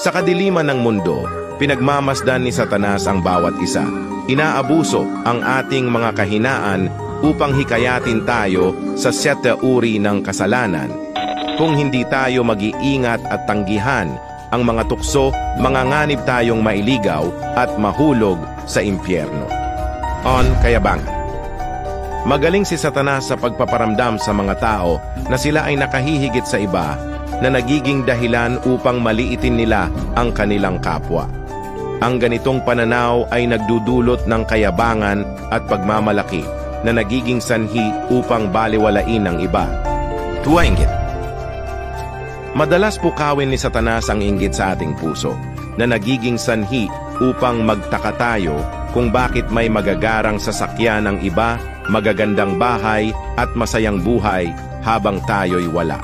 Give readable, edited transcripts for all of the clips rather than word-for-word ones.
Sa kadiliman ng mundo, pinagmamasdan ni Satanas ang bawat isa. Inaabuso ang ating mga kahinaan upang hikayatin tayo sa 7 uri ng kasalanan. Kung hindi tayo mag-iingat at tanggihan ang mga tukso, manganganib tayong mailigaw at mahulog sa impyerno. On kayabangan. Magaling si Satanas sa pagpaparamdam sa mga tao na sila ay nakahihigit sa iba, na nagiging dahilan upang maliitin nila ang kanilang kapwa. Ang ganitong pananaw ay nagdudulot ng kayabangan at pagmamalaki na nagiging sanhi upang baliwalain ang iba. Inggit. Madalas pukawin ni Satanas ang inggit sa ating puso na nagiging sanhi upang magtaka tayo kung bakit may magagarang sasakyan ng iba, magagandang bahay at masayang buhay habang tayo'y wala.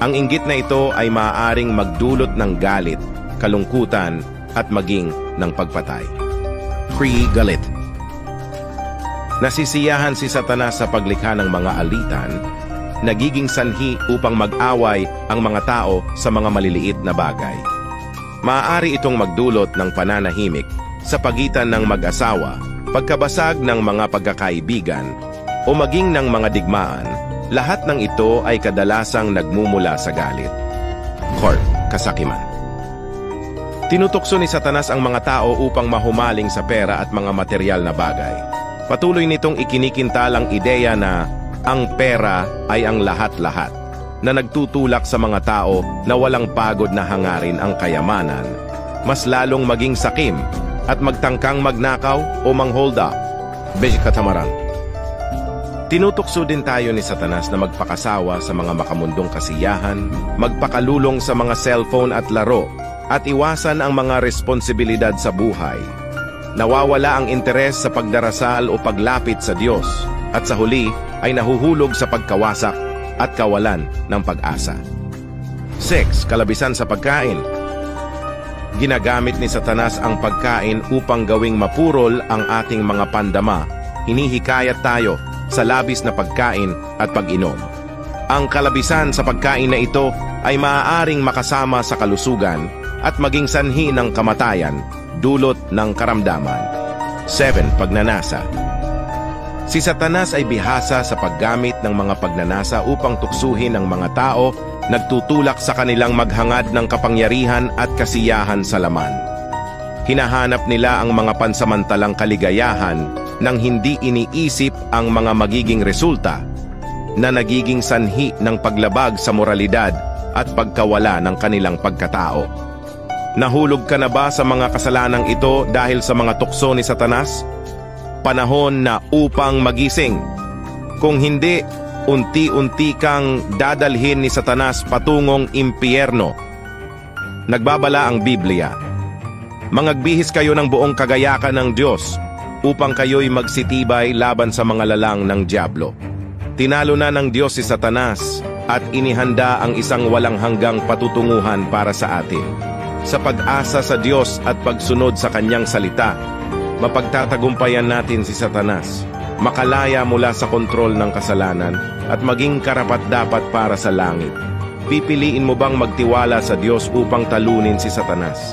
Ang inggit na ito ay maaaring magdulot ng galit, kalungkutan at maging ng pagpatay. Galit. Nasisiyahan si Satanas sa paglikha ng mga alitan, nagiging sanhi upang mag-away ang mga tao sa mga maliliit na bagay. Maaari itong magdulot ng pananahimik sa pagitan ng mag-asawa, pagkabasag ng mga pagkakaibigan, o maging ng mga digmaan. Lahat ng ito ay kadalasang nagmumula sa galit. Kasakiman. Tinutukso ni Satanas ang mga tao upang mahumaling sa pera at mga material na bagay. Patuloy nitong ikinikintal ang ideya na ang pera ay ang lahat-lahat, na nagtutulak sa mga tao na walang pagod na hangarin ang kayamanan, mas lalong maging sakim at magtangkang magnakaw o manghold up. Katamaran. Tinutukso din tayo ni Satanas na magpakasawa sa mga makamundong kasiyahan, magpakalulong sa mga cellphone at laro, at iwasan ang mga responsibilidad sa buhay. Nawawala ang interes sa pagdarasal o paglapit sa Diyos, at sa huli ay nahuhulog sa pagkawasak at kawalan ng pag-asa. 6. Kalabisan sa pagkain. Ginagamit ni Satanas ang pagkain upang gawing mapurol ang ating mga pandama. Hinihikayat tayo sa labis na pagkain at pag-inom. Ang kalabisan sa pagkain na ito ay maaaring makasama sa kalusugan at maging sanhi ng kamatayan, dulot ng karamdaman. 7. Pagnanasa. Si Satanas ay bihasa sa paggamit ng mga pagnanasa upang tuksuhin ang mga tao, nagtutulak sa kanilang maghangad ng kapangyarihan at kasiyahan sa laman. Hinahanap nila ang mga pansamantalang kaligayahan nang hindi iniisip ang mga magiging resulta, na nagiging sanhi ng paglabag sa moralidad at pagkawala ng kanilang pagkatao. Nahulog ka na ba sa mga kasalanang ito dahil sa mga tukso ni Satanas? Panahon na upang magising. Kung hindi, unti-unti kang dadalhin ni Satanas patungong impyerno. Nagbabala ang Biblia, "Mangagbihis kayo ng buong kagayakan ng Diyos upang kayo'y magsitibay laban sa mga lalang ng dyablo." Tinalo na ng Diyos si Satanas at inihanda ang isang walang hanggang patutunguhan para sa atin. Sa pag-asa sa Diyos at pagsunod sa Kanyang salita, mapagtatagumpayan natin si Satanas, makalaya mula sa kontrol ng kasalanan at maging karapat-dapat para sa langit. Pipiliin mo bang magtiwala sa Diyos upang talunin si Satanas?